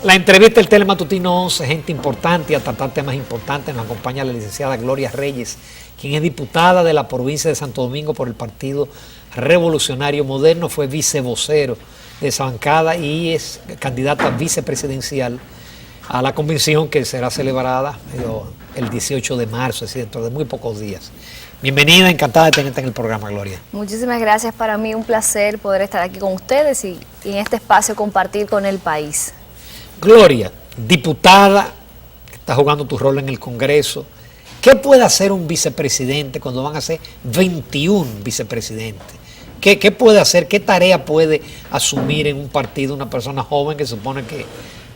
La entrevista del Telematutino 11, gente importante, y a tratar temas importantes, nos acompaña la licenciada Gloria Reyes, quien es diputada de la provincia de Santo Domingo por el Partido Revolucionario Moderno, fue vicevocero de esa bancada y es candidata vicepresidencial a la convención que será celebrada el 18 de marzo, es decir, dentro de muy pocos días. Bienvenida, encantada de tenerte en el programa, Gloria. Muchísimas gracias, para mí un placer poder estar aquí con ustedes y en este espacio compartir con el país. Gloria, diputada, que está jugando tu rol en el Congreso, ¿qué puede hacer un vicepresidente cuando van a ser 21 vicepresidentes? ¿Qué puede hacer? ¿Qué tarea puede asumir en un partido una persona joven que supone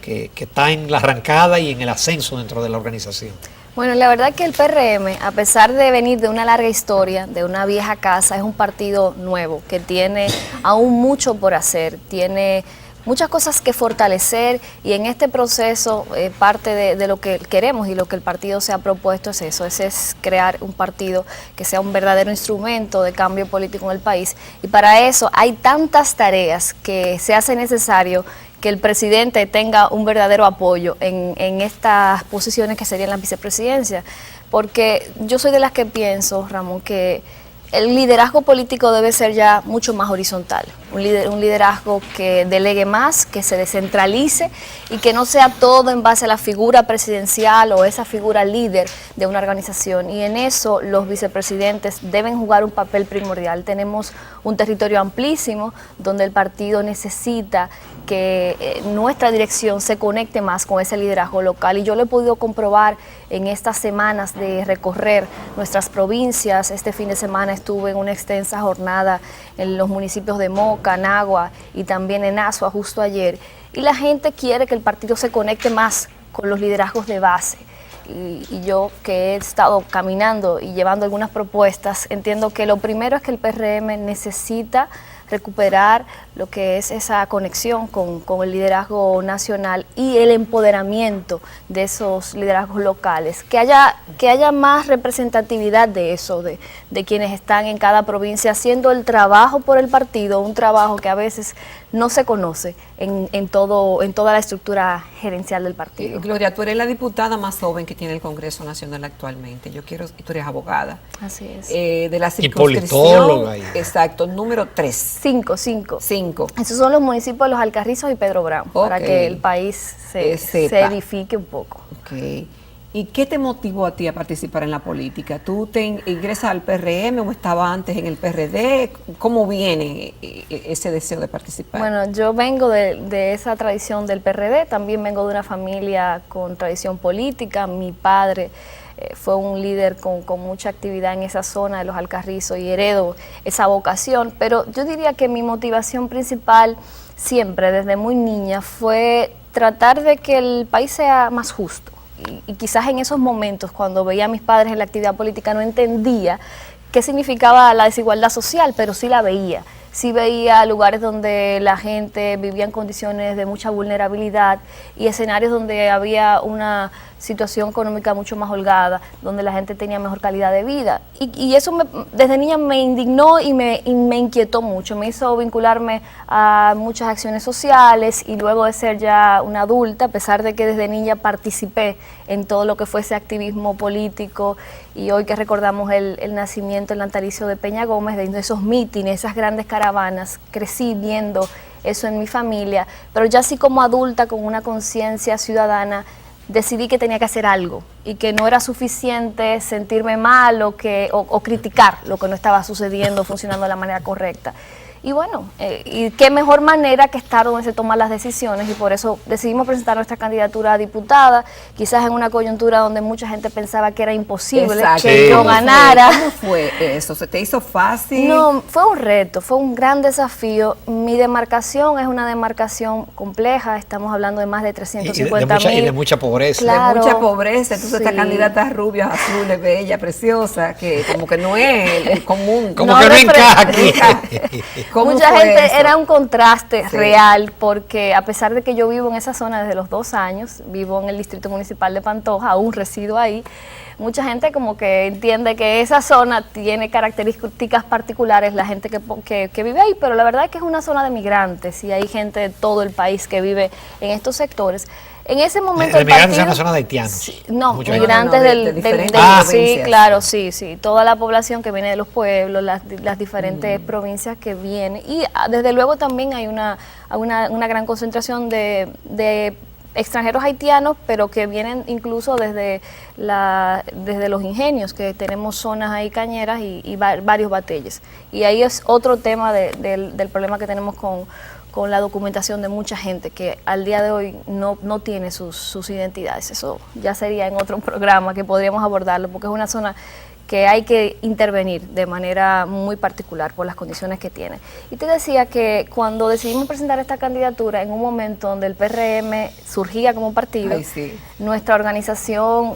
que está en la arrancada y en el ascenso dentro de la organización? Bueno, la verdad que el PRM, a pesar de venir de una larga historia, de una vieja casa, es un partido nuevo que tiene aún mucho por hacer, tiene muchas cosas que fortalecer y en este proceso parte de lo que queremos y lo que el partido se ha propuesto es eso, es crear un partido que sea un verdadero instrumento de cambio político en el país y para eso hay tantas tareas que se hace necesario que el presidente tenga un verdadero apoyo en estas posiciones que serían la vicepresidencia, porque yo soy de las que pienso, Ramón, que el liderazgo político debe ser ya mucho más horizontal, un liderazgo que delegue más, que se descentralice y que no sea todo en base a la figura presidencial o esa figura líder de una organización. Y en eso los vicepresidentes deben jugar un papel primordial. Tenemos un territorio amplísimo donde el partido necesita que nuestra dirección se conecte más con ese liderazgo local y yo lo he podido comprobar en estas semanas de recorrer nuestras provincias. Este fin de semana estuve en una extensa jornada en los municipios de Moca, Nagua y también en Azua justo ayer y la gente quiere que el partido se conecte más con los liderazgos de base. Y yo que he estado caminando y llevando algunas propuestas, entiendo que lo primero es que el PRM necesita recuperar lo que es esa conexión con el liderazgo nacional y el empoderamiento de esos liderazgos locales, que haya más representatividad de eso, de quienes están en cada provincia haciendo el trabajo por el partido, un trabajo que a veces no se conoce en toda la estructura gerencial del partido. Gloria, tú eres la diputada más joven que tiene el Congreso Nacional actualmente. Tú eres abogada. Así es. De la circunscripción. Y politóloga. Exacto, número 3. 5. Esos son los municipios de Los Alcarrizos y Pedro Brown, para que el país se edifique un poco. Okay. ¿Y qué te motivó a ti a participar en la política? ¿Tú te ingresas al PRM o estaba antes en el PRD? ¿Cómo viene ese deseo de participar? Bueno, yo vengo de esa tradición del PRD, también vengo de una familia con tradición política. Mi padre fue un líder con mucha actividad en esa zona de Los Alcarrizos y heredo esa vocación, pero yo diría que mi motivación principal siempre, desde muy niña, fue tratar de que el país sea más justo. Y quizás en esos momentos, cuando veía a mis padres en la actividad política, no entendía qué significaba la desigualdad social, pero sí la veía. Sí veía lugares donde la gente vivía en condiciones de mucha vulnerabilidad y escenarios donde había una situación económica mucho más holgada, donde la gente tenía mejor calidad de vida. Y eso desde niña me indignó y me inquietó mucho, me hizo vincularme a muchas acciones sociales y luego de ser ya una adulta, a pesar de que desde niña participé en todo lo que fuese activismo político y hoy que recordamos el nacimiento, el natalicio de Peña Gómez, de esos mítines, esas grandes caravanas, crecí viendo eso en mi familia, pero ya así como adulta con una conciencia ciudadana, decidí que tenía que hacer algo y que no era suficiente sentirme mal o criticar lo que no estaba sucediendo, funcionando de la manera correcta. Y bueno, y qué mejor manera que estar donde se toman las decisiones y por eso decidimos presentar nuestra candidatura a diputada, quizás en una coyuntura donde mucha gente pensaba que era imposible que yo ganara. ¿Cómo fue eso? ¿Se te hizo fácil? No, fue un reto, fue un gran desafío. Mi demarcación es una demarcación compleja, estamos hablando de más de 350.000. Y de mucha pobreza. Claro, de mucha pobreza, entonces esta candidata rubia, azul, bella, preciosa, que como que no es el común. Como que no encaja aquí. ¿Cómo mucha fue gente, eso? era un contraste Sí. real, porque a pesar de que yo vivo en esa zona desde los 2 años, vivo en el distrito municipal de Pantoja, aún resido ahí, mucha gente como que entiende que esa zona tiene características particulares, la gente que vive ahí, pero la verdad es que es una zona de migrantes y hay gente de todo el país que vive en estos sectores. En ese momento De el migrantes es partido- una zona de haitianos. Sí, no, Mucha migrantes No, de del diferentes sí, provincias. claro, sí, toda la población que viene de los pueblos, las diferentes provincias que vienen y desde luego también hay una gran concentración de extranjeros haitianos, pero que vienen incluso desde los ingenios, que tenemos zonas ahí cañeras y varios batelles. Y ahí es otro tema del problema que tenemos con la documentación de mucha gente que al día de hoy no tiene sus identidades. Eso ya sería en otro programa que podríamos abordarlo, porque es una zona que hay que intervenir de manera muy particular por las condiciones que tiene. Y te decía que cuando decidimos presentar esta candidatura, en un momento donde el PRM surgía como partido, Ay, sí. nuestra organización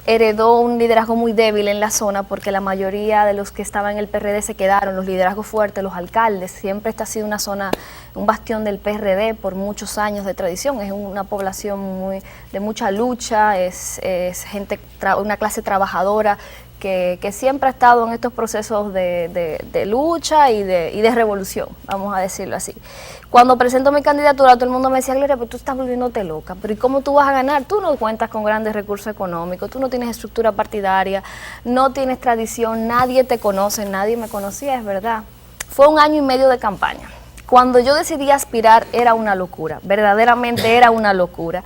heredó un liderazgo muy débil en la zona, porque la mayoría de los que estaban en el PRD se quedaron, los liderazgos fuertes, los alcaldes. Siempre esta ha sido una zona, un bastión del PRD por muchos años de tradición. Es una población de mucha lucha, es gente, una clase trabajadora que siempre ha estado en estos procesos de lucha y de revolución, vamos a decirlo así. Cuando presento mi candidatura, todo el mundo me decía, Gloria, pero tú estás volviéndote loca, pero ¿y cómo tú vas a ganar? Tú no cuentas con grandes recursos económicos, tú no tienes estructura partidaria, no tienes tradición, nadie te conoce, nadie me conocía, es verdad. Fue 1 año y medio de campaña. Cuando yo decidí aspirar era una locura, verdaderamente era una locura.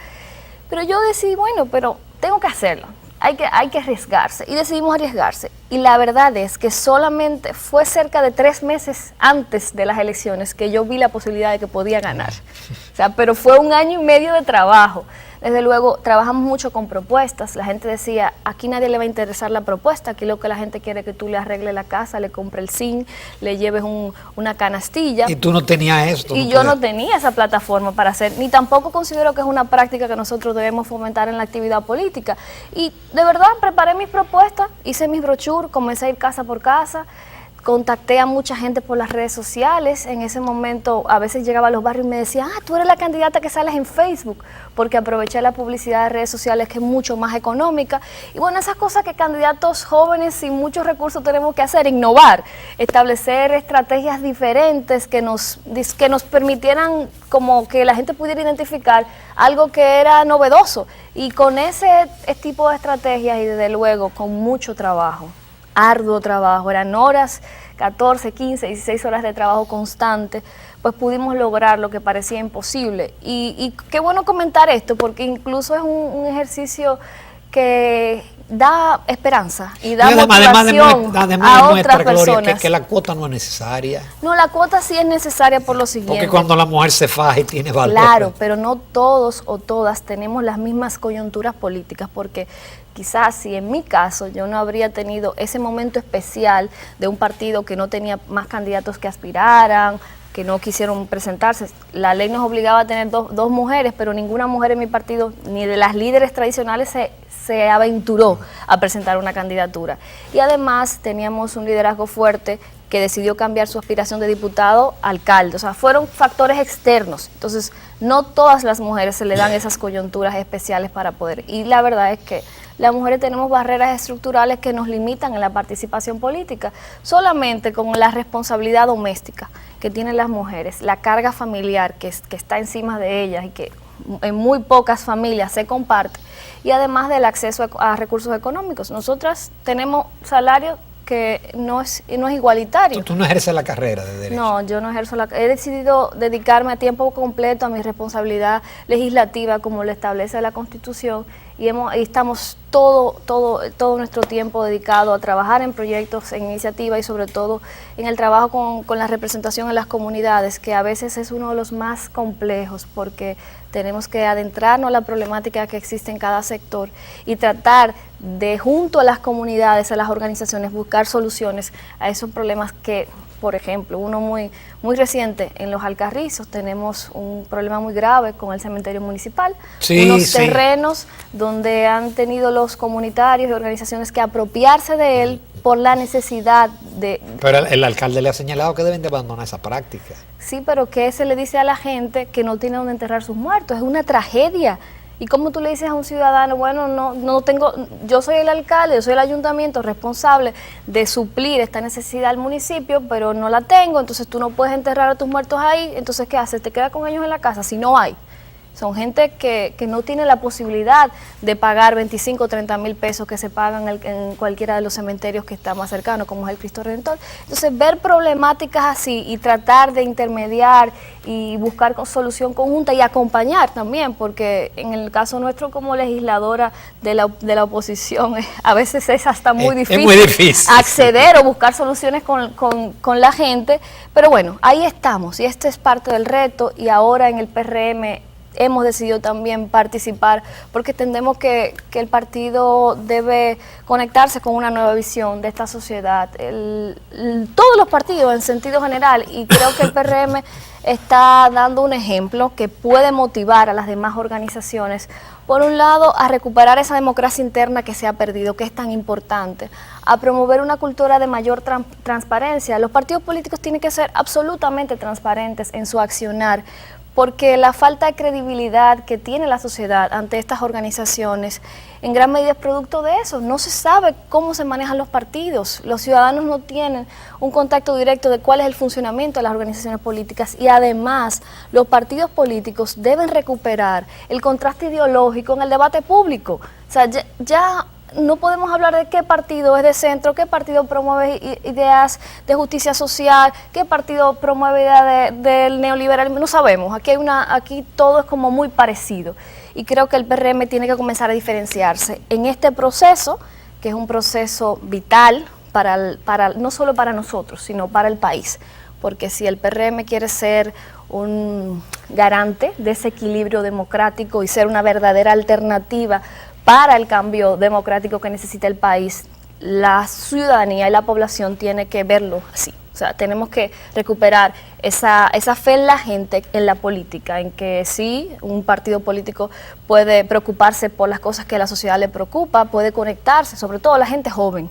Pero yo decidí, bueno, pero tengo que hacerlo. Hay que arriesgarse y decidimos arriesgarse. Y la verdad es que solamente fue cerca de 3 meses antes de las elecciones que yo vi la posibilidad de que podía ganar. O sea, pero fue 1 año y medio de trabajo. Desde luego, trabajamos mucho con propuestas. La gente decía, aquí nadie le va a interesar la propuesta, aquí lo que la gente quiere es que tú le arregles la casa, le compres el zinc, le lleves una canastilla. Y tú no tenías esto. Y yo no tenía esa plataforma para hacer, ni tampoco considero que es una práctica que nosotros debemos fomentar en la actividad política. Y de verdad preparé mis propuestas, hice mis brochures, comencé a ir casa por casa, contacté a mucha gente por las redes sociales. En ese momento a veces llegaba a los barrios y me decían, tú eres la candidata que sales en Facebook, porque aproveché la publicidad de redes sociales, que es mucho más económica. Y bueno, esas cosas que candidatos jóvenes sin muchos recursos tenemos que hacer, innovar, establecer estrategias diferentes que nos permitieran como que la gente pudiera identificar algo que era novedoso. Y con ese tipo de estrategias y desde luego con mucho trabajo, arduo trabajo, eran horas, 14, 15, 16 horas de trabajo constante, pues pudimos lograr lo que parecía imposible. Y qué bueno comentar esto, porque incluso es un ejercicio que da esperanza y da motivación a otras personas. Que la cuota no es necesaria. No, la cuota sí es necesaria por lo siguiente. Porque cuando la mujer se faja y tiene valor. Claro, pero no todos o todas tenemos las mismas coyunturas políticas, porque quizás si en mi caso yo no habría tenido ese momento especial de un partido que no tenía más candidatos que aspiraran, que no quisieron presentarse. La ley nos obligaba a tener dos mujeres, pero ninguna mujer en mi partido, ni de las líderes tradicionales, se aventuró a presentar una candidatura. Y además teníamos un liderazgo fuerte que decidió cambiar su aspiración de diputado a alcalde. O sea, fueron factores externos. Entonces, no todas las mujeres se le dan esas coyunturas especiales para poder. Y la verdad es que las mujeres tenemos barreras estructurales que nos limitan en la participación política. Solamente con la responsabilidad doméstica que tienen las mujeres, la carga familiar que está encima de ellas y que en muy pocas familias se comparte, y además del acceso a recursos económicos. Nosotras tenemos salario que no es igualitario. Tú no ejerces la carrera de derecho. No, yo no ejerzo he decidido dedicarme a tiempo completo a mi responsabilidad legislativa como lo establece la Constitución, y estamos todo nuestro tiempo dedicado a trabajar en proyectos, en iniciativa y sobre todo en el trabajo con la representación en las comunidades, que a veces es uno de los más complejos, porque tenemos que adentrarnos a la problemática que existe en cada sector y tratar de, junto a las comunidades, a las organizaciones, buscar soluciones a esos problemas que por ejemplo, uno muy reciente, en Los Alcarrizos tenemos un problema muy grave con el cementerio municipal, unos terrenos donde han tenido los comunitarios y organizaciones que apropiarse de él por la necesidad de... Pero el alcalde le ha señalado que deben de abandonar esa práctica. Sí, pero ¿qué se le dice a la gente que no tiene donde enterrar sus muertos? Es una tragedia. ¿Y cómo tú le dices a un ciudadano, bueno, no tengo, yo soy el alcalde, yo soy el ayuntamiento responsable de suplir esta necesidad al municipio, pero no la tengo, entonces tú no puedes enterrar a tus muertos ahí, entonces ¿qué haces? ¿Te quedas con ellos en la casa? Si no hay. Son gente que no tiene la posibilidad de pagar 25 o 30 mil pesos que se pagan en cualquiera de los cementerios que está más cercano, como es el Cristo Redentor. Entonces, ver problemáticas así y tratar de intermediar y buscar solución conjunta y acompañar también, porque en el caso nuestro como legisladora de la oposición, a veces es hasta muy difícil acceder o buscar soluciones con la gente, pero bueno, ahí estamos y este es parte del reto y ahora en el PRM hemos decidido también participar porque entendemos que el partido debe conectarse con una nueva visión de esta sociedad. Todos los partidos en sentido general, y creo que el PRM está dando un ejemplo que puede motivar a las demás organizaciones, por un lado, a recuperar esa democracia interna que se ha perdido, que es tan importante, a promover una cultura de mayor transparencia. Los partidos políticos tienen que ser absolutamente transparentes en su accionar, porque la falta de credibilidad que tiene la sociedad ante estas organizaciones en gran medida es producto de eso. No se sabe cómo se manejan los partidos, los ciudadanos no tienen un contacto directo de cuál es el funcionamiento de las organizaciones políticas y además los partidos políticos deben recuperar el contraste ideológico en el debate público. O sea, ya no podemos hablar de qué partido es de centro, qué partido promueve ideas de justicia social, qué partido promueve ideas del neoliberalismo, no sabemos, aquí todo es como muy parecido y creo que el PRM tiene que comenzar a diferenciarse en este proceso, que es un proceso vital no solo para nosotros, sino para el país, porque si el PRM quiere ser un garante de ese equilibrio democrático y ser una verdadera alternativa para el cambio democrático que necesita el país, la ciudadanía y la población tiene que verlo así. O sea, tenemos que recuperar esa fe en la gente, en la política, en que sí, un partido político puede preocuparse por las cosas que a la sociedad le preocupa, puede conectarse, sobre todo la gente joven.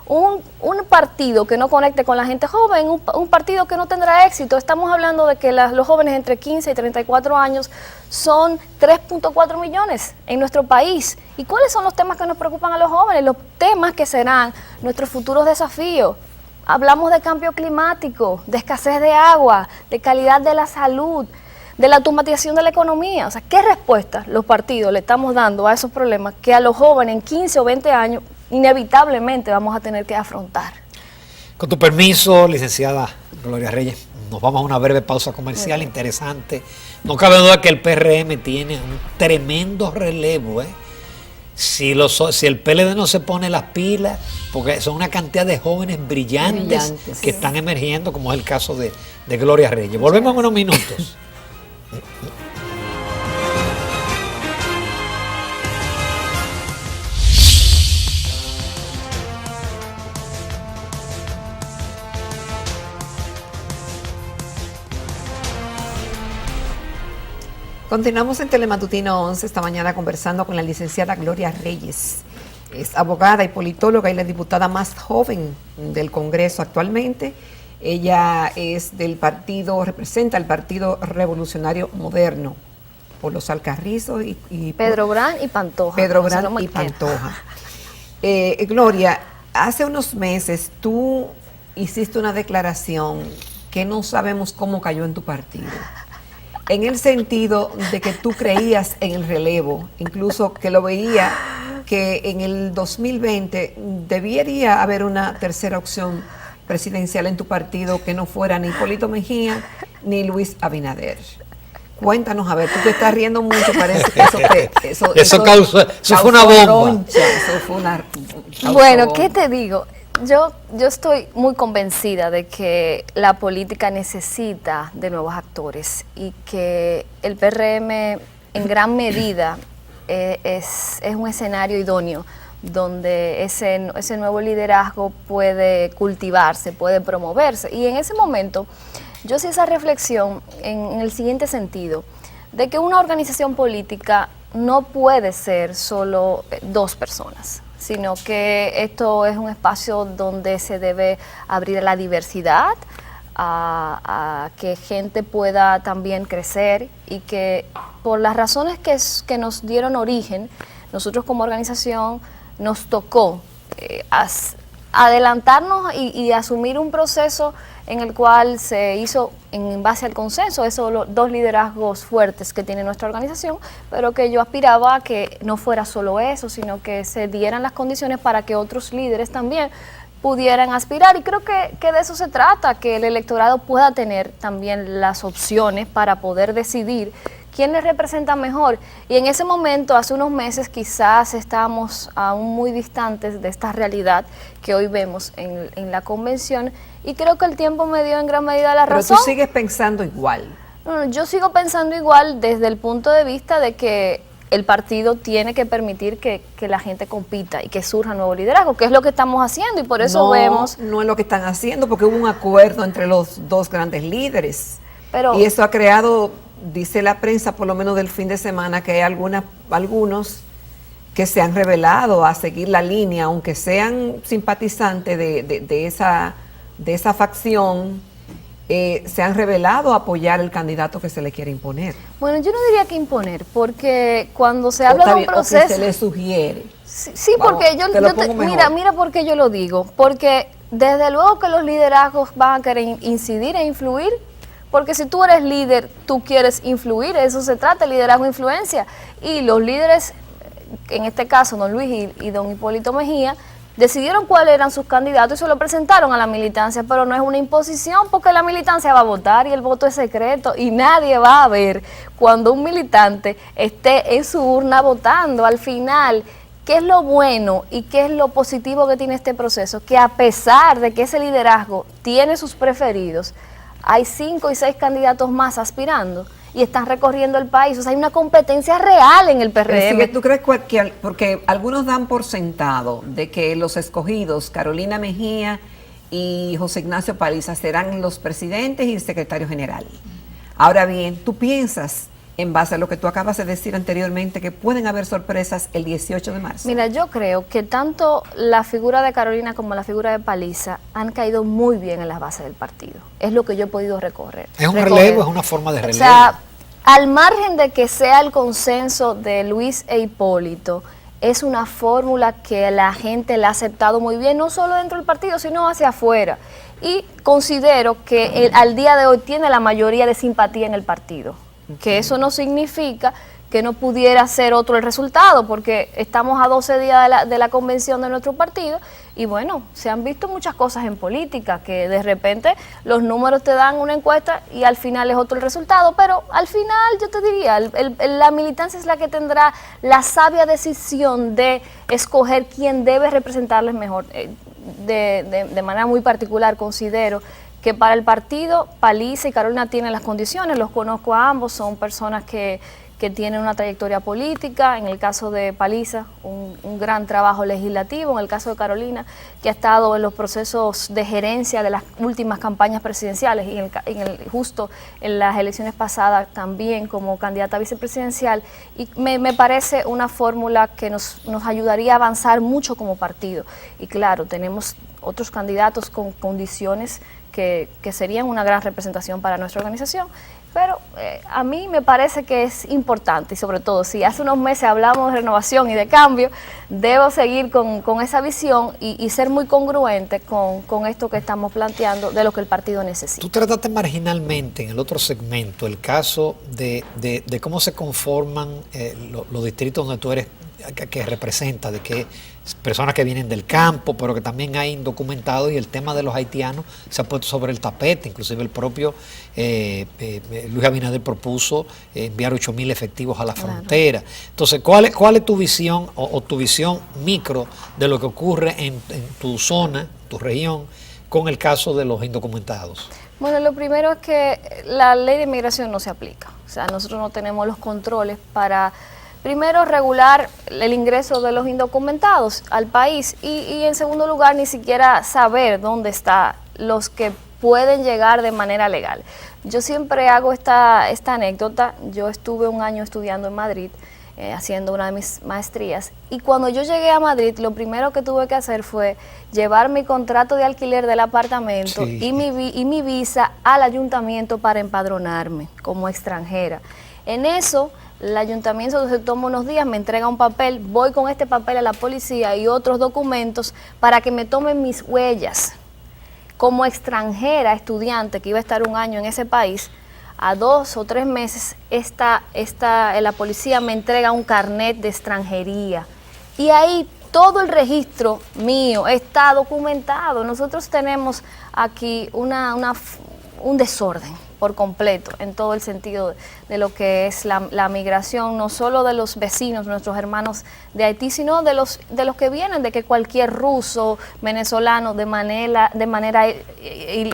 Un partido que no conecte con la gente joven, un partido que no tendrá éxito. Estamos hablando de que los jóvenes entre 15 y 34 años son 3.4 millones en nuestro país. ¿Y cuáles son los temas que nos preocupan a los jóvenes? Los temas que serán nuestros futuros desafíos. Hablamos de cambio climático, de escasez de agua, de calidad de la salud, de la automatización de la economía. O sea, ¿qué respuestas los partidos le estamos dando a esos problemas que a los jóvenes en 15 o 20 años inevitablemente vamos a tener que afrontar? Con tu permiso, licenciada Gloria Reyes, nos vamos a una breve pausa comercial interesante. No cabe duda que el PRM tiene un tremendo relevo, Si el PLD no se pone las pilas, porque son una cantidad de jóvenes brillantes que están emergiendo, como es el caso de Gloria Reyes. Volvemos en unos minutos. Continuamos en Telematutino 11 esta mañana conversando con la licenciada Gloria Reyes. Es abogada y politóloga y la diputada más joven del Congreso actualmente. Ella es del partido, representa el Partido Revolucionario Moderno por Los Alcarrizos y Pedro Brán y Pantoja. Pedro Brán y Pantoja. Gloria, hace unos meses tú hiciste una declaración que no sabemos cómo cayó en tu partido. En el sentido de que tú creías en el relevo, incluso que lo veía que en el 2020 debería haber una tercera opción presidencial en tu partido que no fuera ni Hipólito Mejía ni Luis Abinader. Cuéntanos, a ver, tú te estás riendo mucho, parece que eso fue una bomba. Bueno, ¿qué te digo? Yo estoy muy convencida de que la política necesita de nuevos actores y que el PRM en gran medida es un escenario idóneo donde ese nuevo liderazgo puede cultivarse, puede promoverse. Y en ese momento yo hice esa reflexión en el siguiente sentido, de que una organización política no puede ser solo dos personas, sino que esto es un espacio donde se debe abrir a la diversidad, a que gente pueda también crecer y que por las razones que nos dieron origen, nosotros como organización nos tocó adelantarnos y asumir un proceso en el cual se hizo en base al consenso, esos dos liderazgos fuertes que tiene nuestra organización, pero que yo aspiraba a que no fuera solo eso, sino que se dieran las condiciones para que otros líderes también pudieran aspirar, y creo que de eso se trata, que el electorado pueda tener también las opciones para poder decidir quién les representa mejor. Y en ese momento, hace unos meses, quizás estábamos aún muy distantes de esta realidad que hoy vemos en la convención, y creo que el tiempo me dio en gran medida la razón. Pero tú sigues pensando igual. No, yo sigo pensando igual desde el punto de vista de que el partido tiene que permitir que la gente compita y que surja nuevo liderazgo, que es lo que estamos haciendo, y por eso vemos... No es lo que están haciendo, porque hubo un acuerdo entre los dos grandes líderes. Pero, y eso ha creado, dice la prensa, por lo menos del fin de semana, que hay algunos que se han revelado a seguir la línea, aunque sean simpatizantes de esa facción, se han revelado a apoyar el candidato que se le quiere imponer. Bueno, yo no diría que imponer, porque cuando se habla de un proceso... O que se le sugiere. Sí, porque mira por qué yo lo digo. Porque desde luego que los liderazgos van a querer incidir e influir, porque si tú eres líder, tú quieres influir, de eso se trata, el liderazgo e influencia. Y los líderes, en este caso don Luis y don Hipólito Mejía, decidieron cuáles eran sus candidatos y se lo presentaron a la militancia, pero no es una imposición, porque la militancia va a votar y el voto es secreto y nadie va a ver cuando un militante esté en su urna votando. Al final, ¿qué es lo bueno y qué es lo positivo que tiene este proceso? Que a pesar de que ese liderazgo tiene sus preferidos, hay 5 y 6 candidatos más aspirando y están recorriendo el país. O sea, hay una competencia real en el PRM. Sí, ¿tú crees que, porque algunos dan por sentado de que los escogidos, Carolina Mejía y José Ignacio Paliza, serán los presidentes y el secretario general? Ahora bien, ¿tú piensas, en base a lo que tú acabas de decir anteriormente, que pueden haber sorpresas el 18 de marzo? Mira, yo creo que tanto la figura de Carolina como la figura de Paliza han caído muy bien en las bases del partido. Es lo que yo he podido recorrer. ¿Es un relevo? ¿Es una forma de relevo? O sea, al margen de que sea el consenso de Luis e Hipólito, es una fórmula que la gente la ha aceptado muy bien, no solo dentro del partido, sino hacia afuera. Y considero que al día de hoy tiene la mayoría de simpatía en el partido. Que eso no significa que no pudiera ser otro el resultado, porque estamos a 12 días de la convención de nuestro partido y bueno, se han visto muchas cosas en política, que de repente los números te dan una encuesta y al final es otro el resultado, pero al final yo te diría, la militancia es la que tendrá la sabia decisión de escoger quién debe representarles mejor. De manera muy particular considero que para el partido Paliza y Carolina tienen las condiciones, los conozco a ambos, son personas que tienen una trayectoria política, en el caso de Paliza un gran trabajo legislativo, en el caso de Carolina que ha estado en los procesos de gerencia de las últimas campañas presidenciales y justo en las elecciones pasadas también como candidata vicepresidencial, y me parece una fórmula que nos ayudaría a avanzar mucho como partido. Y claro, tenemos otros candidatos con condiciones que serían una gran representación para nuestra organización, pero a mí me parece que es importante, y sobre todo si hace unos meses hablamos de renovación y de cambio, debo seguir con esa visión y ser muy congruente con esto que estamos planteando de lo que el partido necesita. Tú trataste marginalmente en el otro segmento el caso de cómo se conforman los distritos donde tú eres, que representa, de que personas que vienen del campo, pero que también hay indocumentados, y el tema de los haitianos se ha puesto sobre el tapete. Inclusive el propio Luis Abinader propuso enviar 8.000 efectivos a la frontera. Entonces, ¿cuál es tu visión o tu visión micro de lo que ocurre en tu zona, tu región, con el caso de los indocumentados? Bueno, lo primero es que la ley de inmigración no se aplica. O sea, nosotros no tenemos los controles para primero, regular el ingreso de los indocumentados al país y en segundo lugar, ni siquiera saber dónde están los que pueden llegar de manera legal. Yo siempre hago esta anécdota. Yo estuve un año estudiando en Madrid, haciendo una de mis maestrías, y cuando yo llegué a Madrid, lo primero que tuve que hacer fue llevar mi contrato de alquiler del apartamento y mi visa al ayuntamiento para empadronarme como extranjera. En eso, el ayuntamiento se toma unos días, me entrega un papel, voy con este papel a la policía y otros documentos para que me tomen mis huellas. Como extranjera, estudiante, que iba a estar un año en ese país, a 2 o 3 meses, la policía me entrega un carnet de extranjería. Y ahí todo el registro mío está documentado. Nosotros tenemos aquí un desorden por completo en todo el sentido de lo que es la migración, no solo de los vecinos, nuestros hermanos de Haití, sino de los que vienen, de que cualquier ruso, venezolano, de manera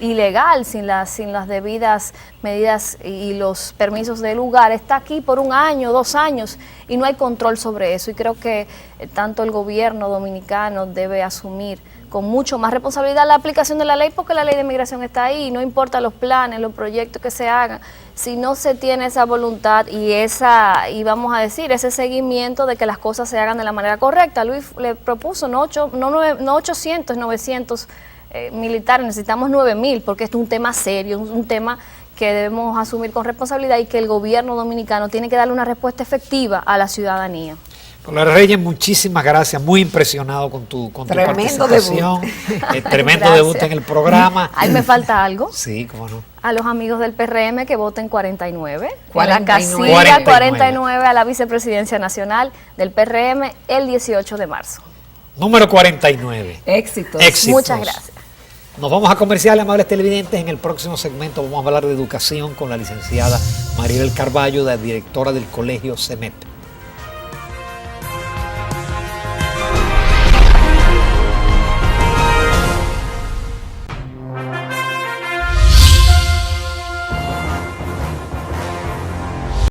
ilegal, sin las debidas medidas y los permisos de lugar, está aquí por 1 año, 2 años, y no hay control sobre eso. Y creo que tanto el gobierno dominicano debe asumir con mucho más responsabilidad la aplicación de la ley, porque la ley de migración está ahí, no importa los planes, los proyectos que se hagan, si no se tiene esa voluntad y vamos a decir, ese seguimiento de que las cosas se hagan de la manera correcta. Luis le propuso no 800, 900 militares, necesitamos 9.000, porque esto es un tema serio, un tema que debemos asumir con responsabilidad y que el gobierno dominicano tiene que darle una respuesta efectiva a la ciudadanía. Dolores Reyes, muchísimas gracias, muy impresionado con tu participación. Tremendo debut en el programa. Ahí me falta algo. Sí, cómo no. A los amigos del PRM que voten 49, 49. a la casilla 49 a la vicepresidencia nacional del PRM el 18 de marzo. Número 49. Éxitos. Muchas gracias. Nos vamos a comerciales, amables televidentes. En el próximo segmento vamos a hablar de educación con la licenciada Maribel Carballo, la directora del Colegio CEMEP.